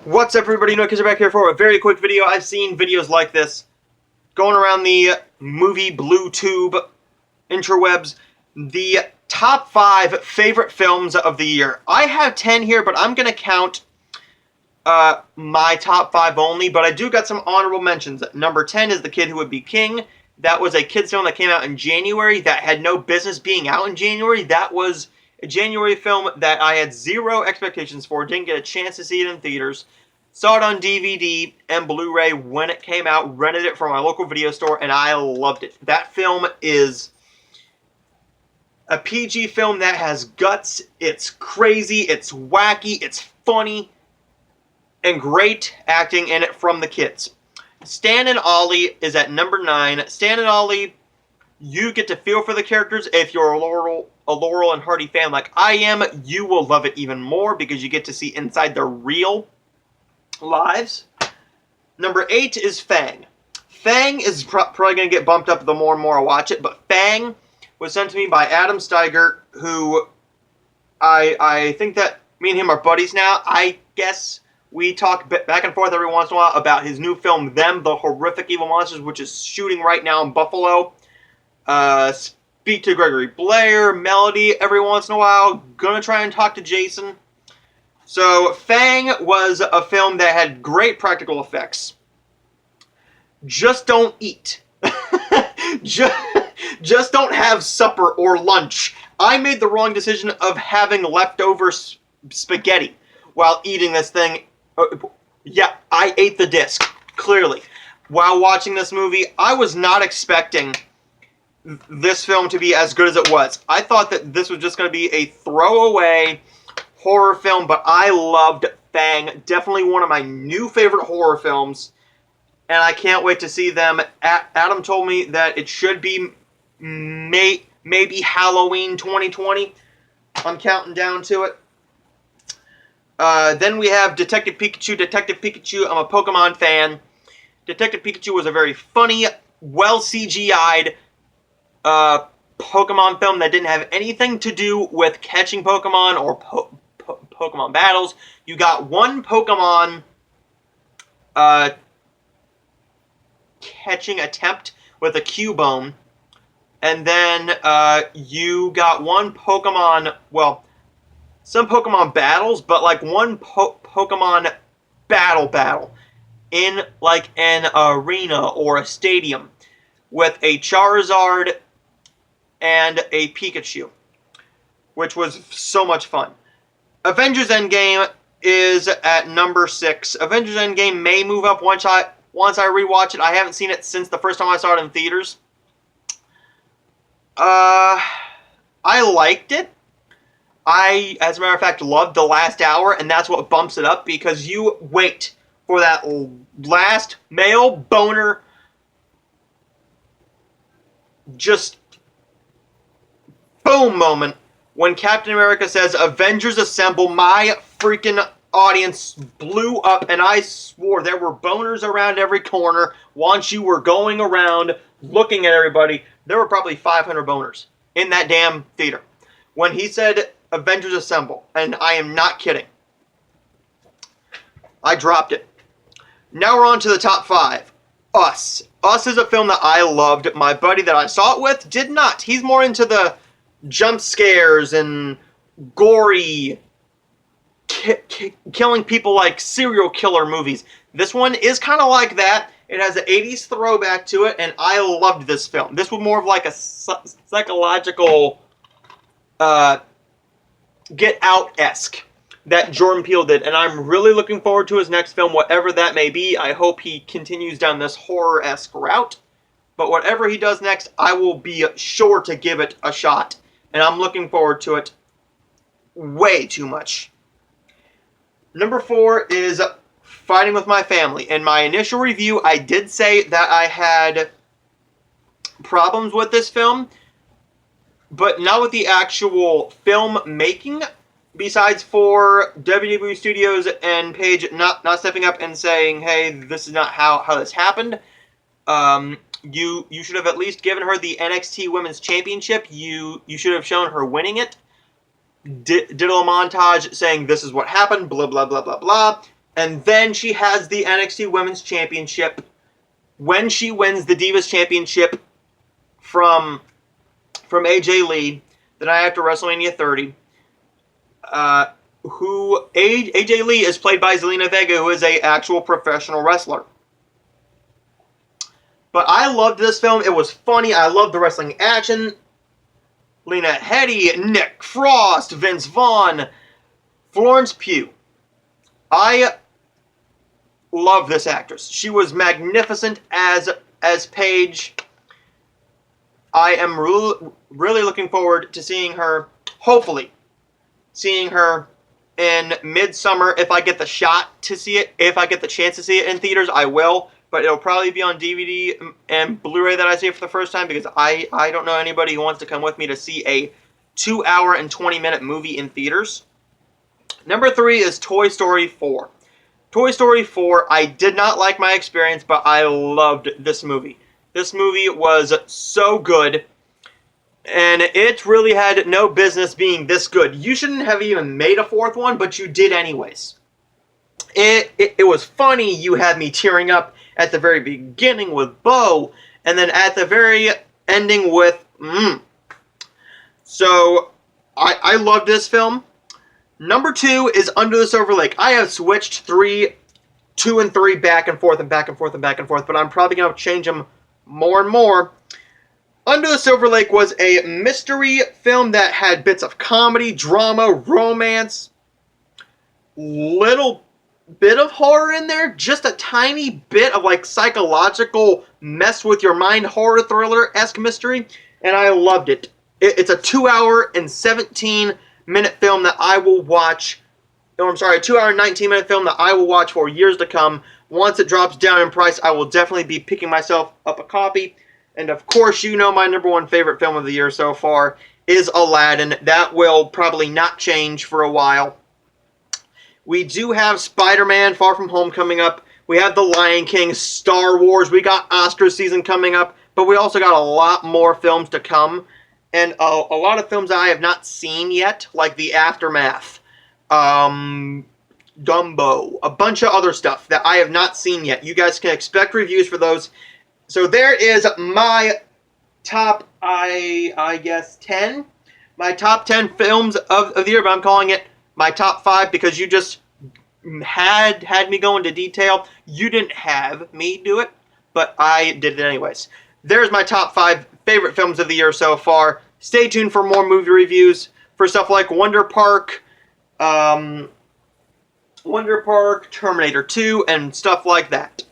What's up, everybody? Noah Kizer back here for a very quick video. I've seen videos like this going around the movie blue tube interwebs. The top 5 favorite films of the year. I have 10 here, but I'm going to count my top 5 only, but I do got some honorable mentions. Number 10 is The Kid Who Would Be King. That was a kids film that came out in January that had no business being out in January. That was a January film that I had zero expectations for. Didn't get a chance to see it in theaters. Saw it on DVD and Blu-ray when it came out. Rented it from my local video store, and I loved it. That film is a PG film that has guts. It's crazy. It's wacky. It's funny. And great acting in it from the kids. Stan and Ollie is at number 9. Stan and Ollie, you get to feel for the characters. If you're a Laurel and Hardy fan like I am, you will love it even more because you get to see inside their real lives. Number 8 is Fang. Fang is probably going to get bumped up the more and more I watch it, but Fang was sent to me by Adam Steiger, who I think that me and him are buddies now. I guess we talk back and forth every once in a while about his new film, Them, the Horrific Evil Monsters, which is shooting right now in Buffalo. Speak to Gregory Blair, Melody every once in a while. Gonna try and talk to Jason. So, Fang was a film that had great practical effects. Just don't eat. Just don't have supper or lunch. I made the wrong decision of having leftover spaghetti while eating this thing. Yeah, I ate the disc, clearly. While watching this movie, I was not expecting this film to be as good as it was. I thought that this was just going to be a throwaway horror film, but I loved Fang. Definitely one of my new favorite horror films, and I can't wait to see them. Adam told me that it should be maybe Halloween 2020. I'm counting down to it. Then we have Detective Pikachu. Detective Pikachu, I'm a Pokemon fan. Detective Pikachu was a very funny, well CGI'd Pokemon film that didn't have anything to do with catching Pokemon or Pokemon battles. You got one Pokemon catching attempt with a Cubone, and then you got one Pokemon, well, some Pokemon battles, but like one Pokemon battle in like an arena or a stadium with a Charizard and a Pikachu, which was so much fun. Avengers Endgame is at number 6. Avengers Endgame may move up once I rewatch it. I haven't seen it since the first time I saw it in theaters. I liked it. I, as a matter of fact, loved the last hour, and that's what bumps it up, because you wait for that last male boner just boom moment when Captain America says, "Avengers assemble." My freaking audience blew up, and I swore there were boners around every corner. Once you were going around looking at everybody, there were probably 500 boners in that damn theater when he said, "Avengers assemble," and I am not kidding. I dropped it. Now we're on to the top 5. Us. Us is a film that I loved. My buddy that I saw it with did not. He's more into the jump scares and gory, killing people like serial killer movies. This one is kind of like that. It has an 80s throwback to it, and I loved this film. This was more of like a psychological Get Out-esque that Jordan Peele did, and I'm really looking forward to his next film, whatever that may be. I hope he continues down this horror-esque route, but whatever he does next, I will be sure to give it a shot, and I'm looking forward to it way too much. Number 4 is Fighting with My Family. In my initial review, I did say that I had problems with this film, but not with the actual film making. Besides for WWE Studios and Paige not stepping up and saying, "Hey, this is not how this happened." You should have at least given her the NXT Women's Championship. You should have shown her winning it. Did a montage saying this is what happened, blah blah blah blah blah, And then she has the NXT Women's Championship. When she wins the Divas Championship from AJ Lee the night after WrestleMania 30, AJ Lee is played by Zelina Vega, who is an actual professional wrestler. But I loved this film. It was funny. I loved the wrestling action. Lena Headey, Nick Frost, Vince Vaughn, Florence Pugh. I love this actress. She was magnificent as Paige. I am really looking forward to seeing her, hopefully, seeing her in Midsummer. If I get the shot to see it, if I get the chance to see it in theaters, I will. But it'll probably be on DVD and Blu-ray that I see it for the first time, because I don't know anybody who wants to come with me to see a 2-hour and 20-minute movie in theaters. Number 3 is Toy Story 4. Toy Story 4, I did not like my experience, but I loved this movie. This movie was so good, and it really had no business being this good. You shouldn't have even made a 4th one, but you did anyways. It was funny. You had me tearing up at the very beginning with Bo, and then at the very ending with So, I love this film. Number 2 is Under the Silver Lake. I have switched 2 and 3 back and forth and back and forth and back and forth, but I'm probably going to change them more and more. Under the Silver Lake was a mystery film that had bits of comedy, drama, romance, little bit of horror in there, just a tiny bit of like psychological mess with your mind horror thriller-esque mystery, and I loved it. It's a 2-hour and 17-minute film that I will watch. No, I'm sorry, a 2-hour and 19-minute film that I will watch for years to come. Once it drops down in price, I will definitely be picking myself up a copy. And of course, you know my number 1 favorite film of the year so far is Aladdin. That will probably not change for a while. We do have Spider-Man Far From Home coming up. We have The Lion King, Star Wars. We got Oscar season coming up. But we also got a lot more films to come. And a lot of films that I have not seen yet, like The Aftermath, Dumbo, a bunch of other stuff that I have not seen yet. You guys can expect reviews for those. So there is my top, I guess, 10. My top 10 films of the year, but I'm calling it my top 5 because you just had me go into detail. You didn't have me do it, but I did it anyways. There's my top 5 favorite films of the year so far. Stay tuned for more movie reviews for stuff like Wonder Park, Terminator 2, and stuff like that.